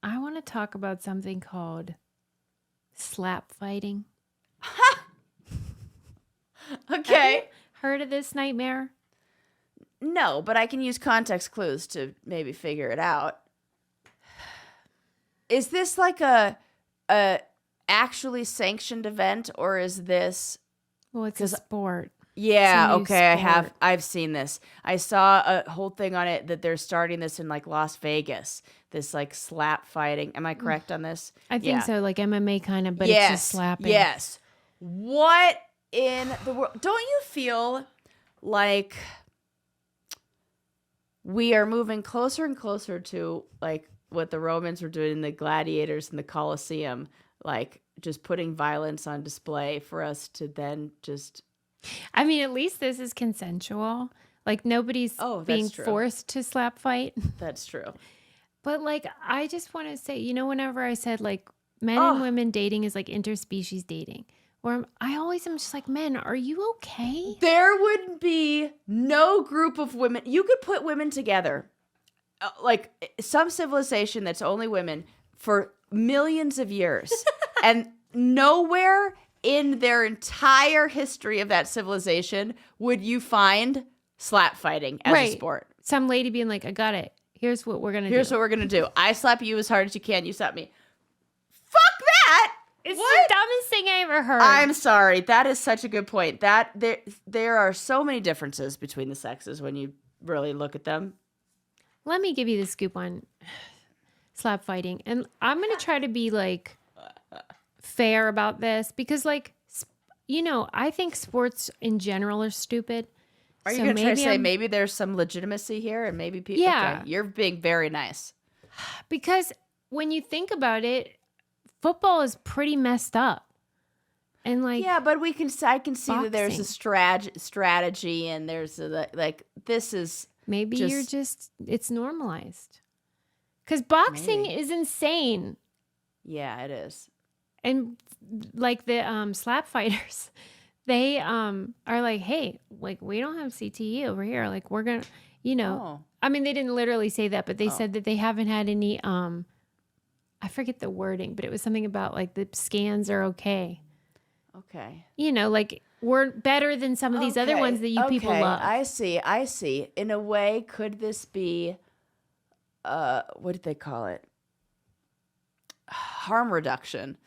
I want to talk about something called slap fighting. Okay. Have you heard of this nightmare? No, but I can use context clues to maybe figure it out. Is this like a actually sanctioned event, or is this... Well, it's a sport. Yeah, new okay, sport. I've seen this. I saw a whole thing on it that they're starting this in like Las Vegas. This like slap fighting. Am I correct on this? I think Yeah. so, like MMA kind of, but it's just slapping. Yes. What in the world? Don't you feel like we are moving closer and closer to like what the Romans were doing in the gladiators in the Colosseum, like just putting violence on display for us to then just I mean, at least this is consensual. Like nobody's being true. forced to slap fight. That's true. But like, I just want to say, whenever I said like men and women dating is like interspecies dating, or I always am just like, men, are you okay? There would be no group of women. You could put women together, like some civilization that's only women for millions of years, and nowhere in their entire history of that civilization would you find slap fighting as a sport. Some lady being like, I got it. Here's what we're going to do. Here's what we're going to do. I slap you as hard as you can. You slap me. Fuck that. It's the dumbest thing I ever heard. I'm sorry. That is such a good point. That there are so many differences between the sexes when you really look at them. Let me give you the scoop on slap fighting. And I'm going to try to be like fair about this because like, I think sports in general are stupid. Are you going to try to say maybe there's some legitimacy here and maybe people... Yeah. Okay, you're being very nice. Because when you think about it, football is pretty messed up. And like... Yeah, but I can see boxing. that there's a strategy and there's this is... Maybe it's normalized. Because boxing is insane. Yeah, it is. And like the slap fighters... They are like, hey, like we don't have CTE over here. Like we're gonna, I mean, they didn't literally say that, but they said that they haven't had any. I forget the wording, but it was something about like the scans are okay. Okay. Like we're better than some of these other ones that you people love. I see. In a way, could this be, what did they call it? Harm reduction.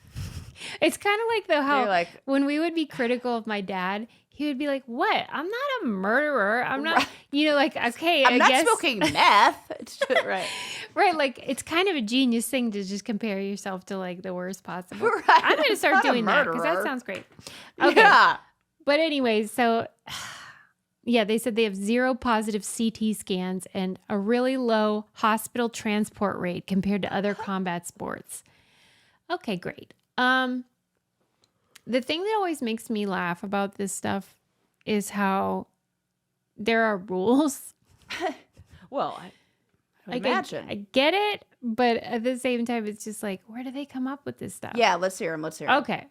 It's kind of like how when we would be critical of my dad, he would be like, "What? I'm not a murderer. I'm not, okay, I'm not guess smoking meth." Right. Right. Like it's kind of a genius thing to just compare yourself to like the worst possible. Right. I'm going to start doing that because that sounds great. Okay. Yeah. But anyways, so yeah, they said they have 0 positive CT scans and a really low hospital transport rate compared to other combat sports. Okay, great. The thing that always makes me laugh about this stuff is how there are rules. Well, I imagine. I get it, but at the same time, it's just like, where do they come up with this stuff? Yeah, let's hear them. Okay.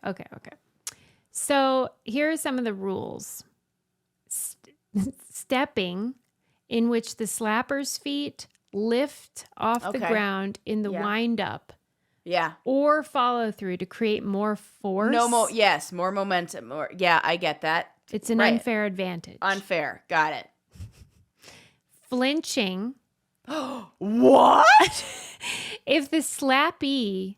So here are some of the rules. Stepping, in which the slapper's feet lift off the ground in the wind-up. Yeah. Or follow through to create more force. More momentum. Yeah, I get that. It's an unfair advantage. Unfair. Got it. Flinching. What? If the slappee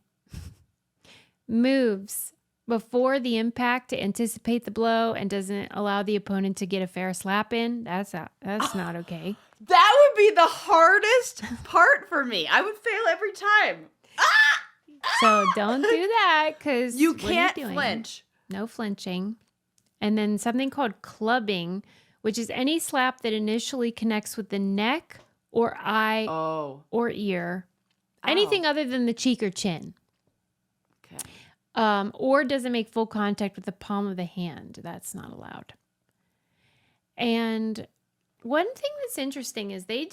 moves before the impact to anticipate the blow and doesn't allow the opponent to get a fair slap in, that's not okay. That would be the hardest part for me. I would fail every time. So don't do that because you can't flinch. No flinching. And then something called clubbing, which is any slap that initially connects with the neck or eye or ear. Anything other than the cheek or chin. Okay. Or doesn't make full contact with the palm of the hand. That's not allowed. And one thing that's interesting is they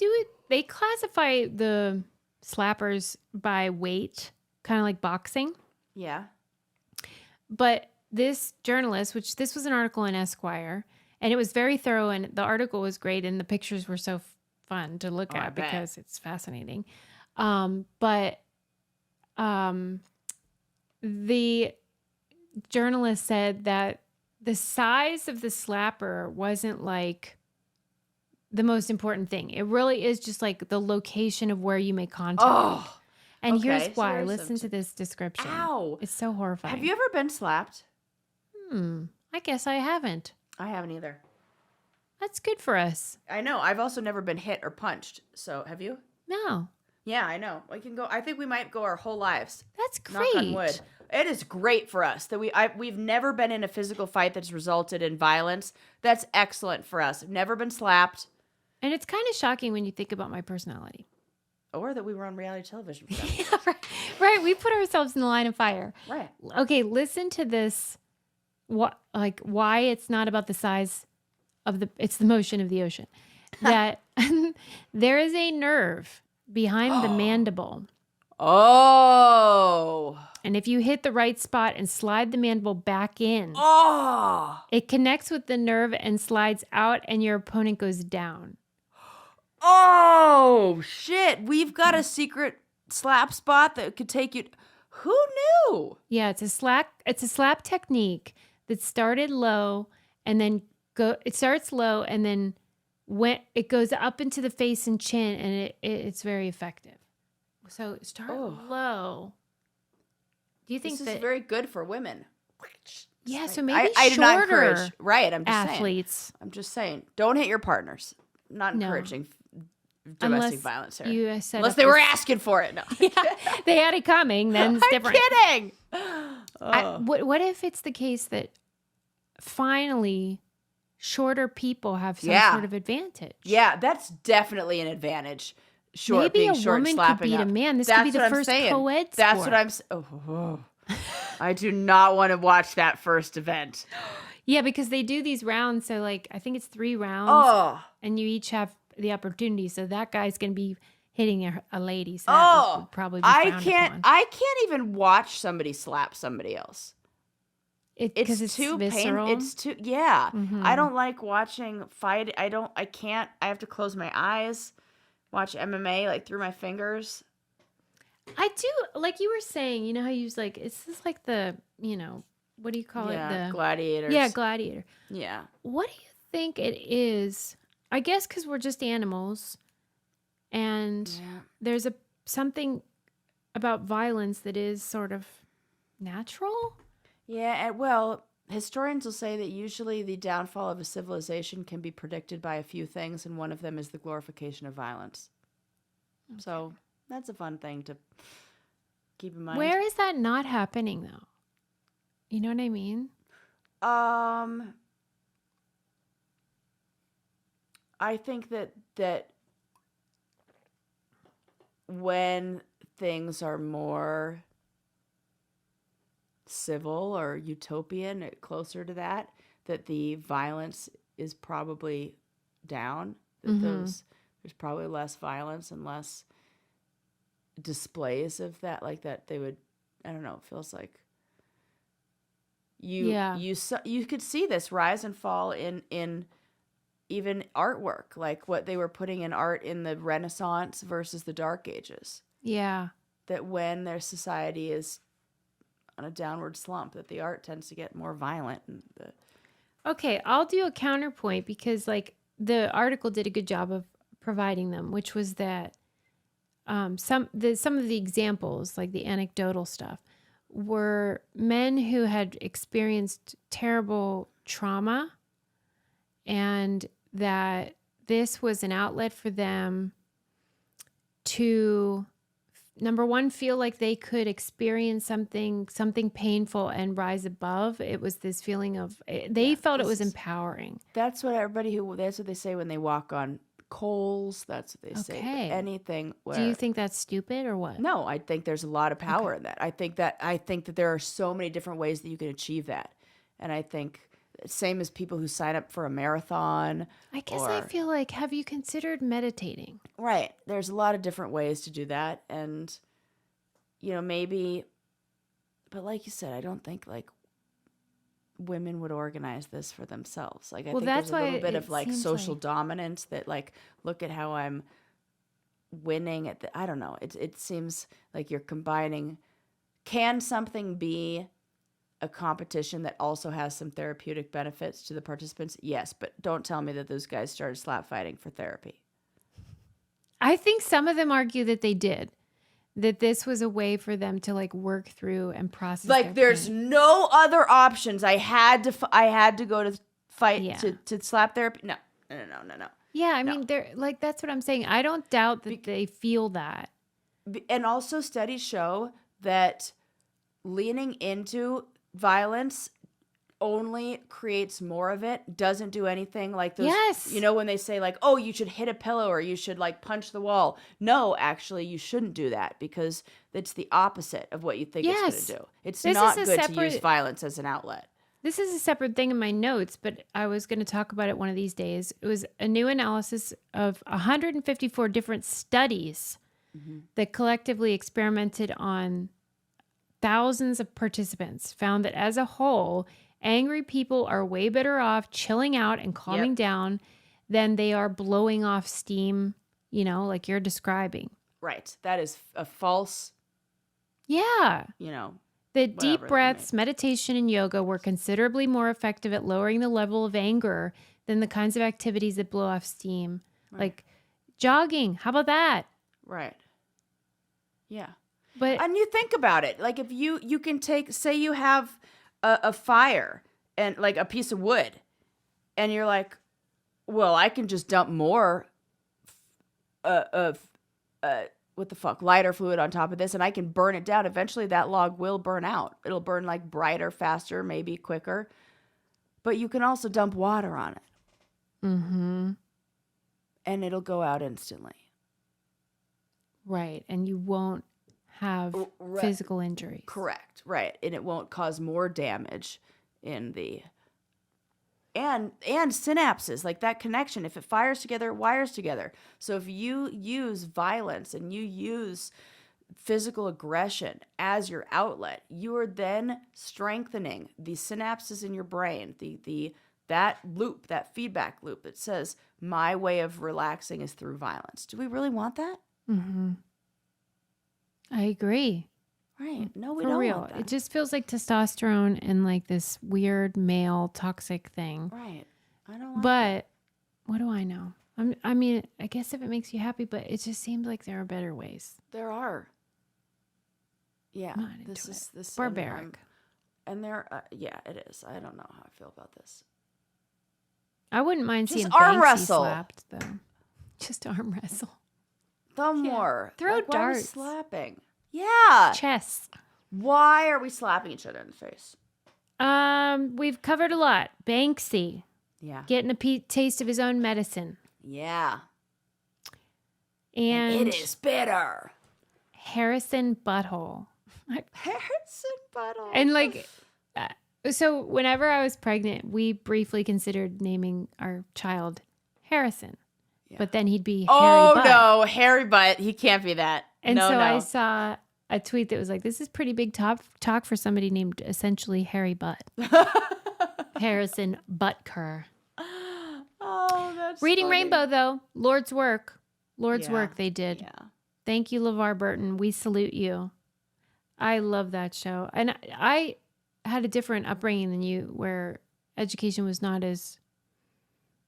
classify the slappers by weight. Kind of like boxing. Yeah. But this journalist, this was an article in Esquire, and it was very thorough, and the article was great, and the pictures were so fun to look at because it's fascinating. But the journalist said that the size of the slapper wasn't like the most important thing. It really is just like the location of where you make contact. Oh. And here's why. Listen to this description. Ow. It's so horrifying. Have you ever been slapped? I guess I haven't. I haven't either. That's good for us. I know. I've also never been hit or punched. So have you? No, Yeah, I know. We can go. I think we might go our whole lives. that's Knock on great. wood. It is great for us that we've never been in a physical fight that's resulted in violence. That's excellent for us. I've never been slapped. And it's kind of shocking when you think about my personality. Or that we were on reality television. For that. Yeah, right. We put ourselves in the line of fire. Right. Okay, listen to this. Why it's not about the size of it's the motion of the ocean. That there is a nerve behind the mandible. Oh. And if you hit the right spot and slide the mandible back in, it connects with the nerve and slides out, and your opponent goes down. Oh, shit. We've got a secret slap spot that could take you. Who knew? Yeah, it's a slap technique that started low and then it starts low and then when it goes up into the face and chin, and it's very effective. So start low. Do you think this that is very good for women? Yeah, so maybe I do not shorter encourage. Right, I'm just athletes. saying. I'm just saying. Don't hit your partners. I'm not encouraging domestic violence here. Unless they were asking for it. No. Yeah, they had it coming. Then it's different. Kidding. What if it's the case that finally shorter people have some sort of advantage? Yeah, that's definitely an advantage. Maybe being a short, woman slapping could beat up. a man. This That's could be what the I'm first saying. co-ed That's sport. what I'm saying. I do not want to watch that first event. Yeah, because they do these rounds. So like, I think it's 3 rounds. And you each have the opportunity. So that guy's going to be hitting a lady. So that would probably be frowned upon. I can't even watch somebody slap somebody else. It's too painful. It's too, I don't like watching fight. I can't. I have to close my eyes, watch MMA like through my fingers. I do, like you were saying, you know how you use like, it's just like the, what do you call it? The gladiators. Yeah, gladiator. Yeah. What do you think it is? I guess because we're just animals, and there's something about violence that is sort of natural. Yeah, well, historians will say that usually the downfall of a civilization can be predicted by a few things, and one of them is the glorification of violence. Okay. So that's a fun thing to keep in mind. Where is that not happening, though? You know what I mean? I think that when things are more civil or utopian, closer to that the violence is probably down. That there's probably less violence and less displays of that, like that they would, I don't know, it feels like you could see this rise and fall in even artwork, like what they were putting in art in the Renaissance versus the Dark Ages. Yeah. That when their society is on a downward slump, that the art tends to get more violent. Okay, I'll do a counterpoint because like the article did a good job of providing them, which was that some of the examples, like the anecdotal stuff, were men who had experienced terrible trauma, and that this was an outlet for them to, number one, feel like they could experience something painful and rise above. It was this feeling of, they felt it was empowering. That's what they say when they walk on coals. That's what they say. Anything where, do you think that's stupid or what? No, I think there's a lot of power in that. I think that there are so many different ways that you can achieve that. And I think same as people who sign up for a marathon. I guess I feel like, have you considered meditating? Right. There's a lot of different ways to do that. And, maybe, but like you said, I don't think like women would organize this for themselves. Like, I think there's a little bit of like social dominance that like, look at how I'm winning at I don't know. It seems like you're combining, can something be a competition that also has some therapeutic benefits to the participants? Yes, but don't tell me that those guys started slap fighting for therapy. I think some of them argue that they did, that this was a way for them to like work through and process. Like there's no other options. I had to go to fight to slap therapy. No, No. Yeah, I No. mean, they're like, that's what I'm saying. I don't doubt that they feel that. And also studies show that leaning into violence only creates more of it, doesn't do anything. Like those, Yes. you know, when they say like, oh, you should hit a pillow or you should like punch the wall. No, actually, you shouldn't do that because it's the opposite of what you think it's Yes. going to do. It's This not is a good to use separate- violence as an outlet. This is a separate thing in my notes, but I was going to talk about it one of these days. It was a new analysis of 154 different studies that collectively experimented on thousands of participants, found that as a whole, angry people are way better off chilling out and calming down than they are blowing off steam, you know, like you're describing. Right. That is a false, Yeah. you know. The deep whatever, breaths, meditation, and yoga were considerably more effective at lowering the level of anger than the kinds of activities that blow off steam, like jogging. How about that? Right. Yeah. But And you think about it, like if you can take, say you have a fire and like a piece of wood, and you're like, well, I can just dump more what the fuck, lighter fluid on top of this, and I can burn it down. Eventually, that log will burn out. It'll burn like brighter, faster, maybe quicker. But you can also dump water on it, and it'll go out instantly. right, and you won't have physical injuries. Correct. Right. And it won't cause more damage in the and synapses, like that connection. If it fires together, it wires together. So if you use violence and you use physical aggression as your outlet, you are then strengthening the synapses in your brain, that loop, that feedback loop that says my way of relaxing is through violence. Do we really want that? I agree. Right. No, we For don't real. want that. It just feels like testosterone and like this weird male toxic thing. Right. I don't like But what do I know? I mean, I guess if it makes you happy, but it just seems like there are better ways. There are. Yeah. I'm not into This is it. this Barbaric. And there yeah, it is. I don't know how I feel about this. I wouldn't mind Just seeing arm Banksy wrestle. slapped though. Just arm wrestle. The more. Throw Like, why are we darts. slapping. Yeah. Chess. Why are we slapping each other in the face? We've covered a lot. Banksy Yeah. getting a taste of his own medicine. Yeah. And it is bitter. Harrison Butthole. Harrison Butker. And like, so whenever I was pregnant, we briefly considered naming our child Harrison. Yeah. But then he'd be Harry Oh Butt. no, Harry Butt. He can't be that. And no, so no. I saw a tweet that was like, this is pretty big talk for somebody named essentially Harry Butt. Harrison Butker. Oh, that's Reading funny. Rainbow, though. Lord's work. Lord's Yeah. work they did. Yeah. Thank you, Levar Burton. We salute you. I love that show. And I had a different upbringing than you where education was not as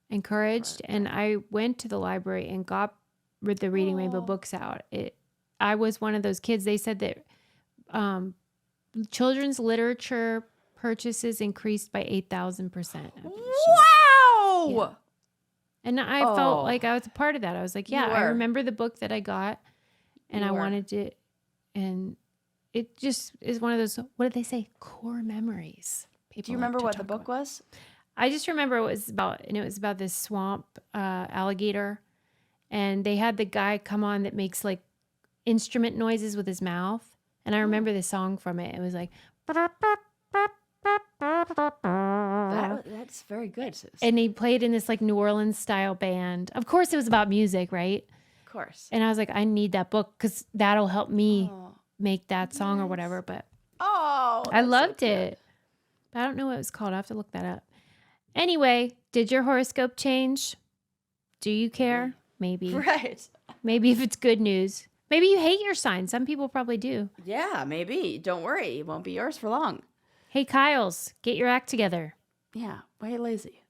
encouraged. And I went to the library and got the Reading Rainbow books out. I was one of those kids. They said that children's literature purchases increased by 8,000%. Wow. Yeah. And I felt like I was a part of that. I was like, yeah, You I were. remember the book that I got and You I were. wanted to, and it just is one of those, what did they say? Core memories. People Do you like remember to what the talk book about. was? I just remember it was about this swamp alligator. And they had the guy come on that makes like instrument noises with his mouth. And I remember the song from it. It was like, That's very good, sis. and he played in this like New Orleans style band. Of course it was about music, right? Of course. And I was like, I need that book because that'll help me make that song or whatever. But Oh, I that's so loved cute. it. But I don't know what it was called. I have to look that up. Anyway, did your horoscope change? Do you care? Maybe. Right. Maybe if it's good news. Maybe you hate your sign. Some people probably do. Yeah, maybe. Don't worry. It won't be yours for long. Hey, Kyles, get your act together. Yeah. Why are you lazy?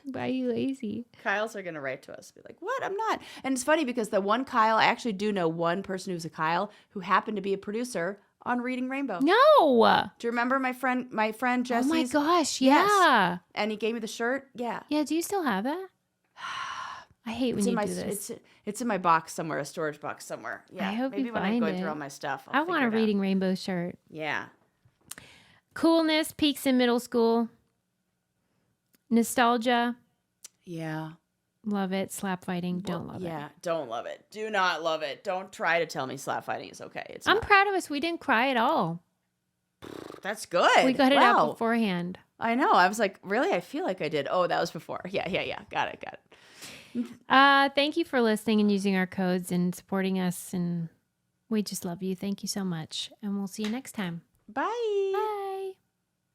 Why are you lazy? Kyles are going to write to us. Be like, what? I'm not. And it's funny because the one Kyle, I actually do know one person who's a Kyle who happened to be a producer on Reading Rainbow. No. Do you remember my friend Jesse's? Oh my gosh. Yes. Yeah. And he gave me the shirt. Yeah. Yeah. Do you still have that? I hate when you do this. It's in my box somewhere, a storage box somewhere. Yeah. I hope maybe you when I find go it. through all my stuff. I want a Reading Rainbow shirt. Yeah. Coolness peaks in middle school. Nostalgia. Yeah. Love it. Slap fighting. Don't love it. Yeah. Don't love it. Do not love it. Don't try to tell me slap fighting is okay. I'm proud of us. We didn't cry at all. That's good. We got it out beforehand. I know. I was like, really? I feel like I did. Oh, that was before. Yeah. Got it. Thank you for listening and using our codes and supporting us. And we just love you. Thank you so much. And we'll see you next time. Bye. Bye.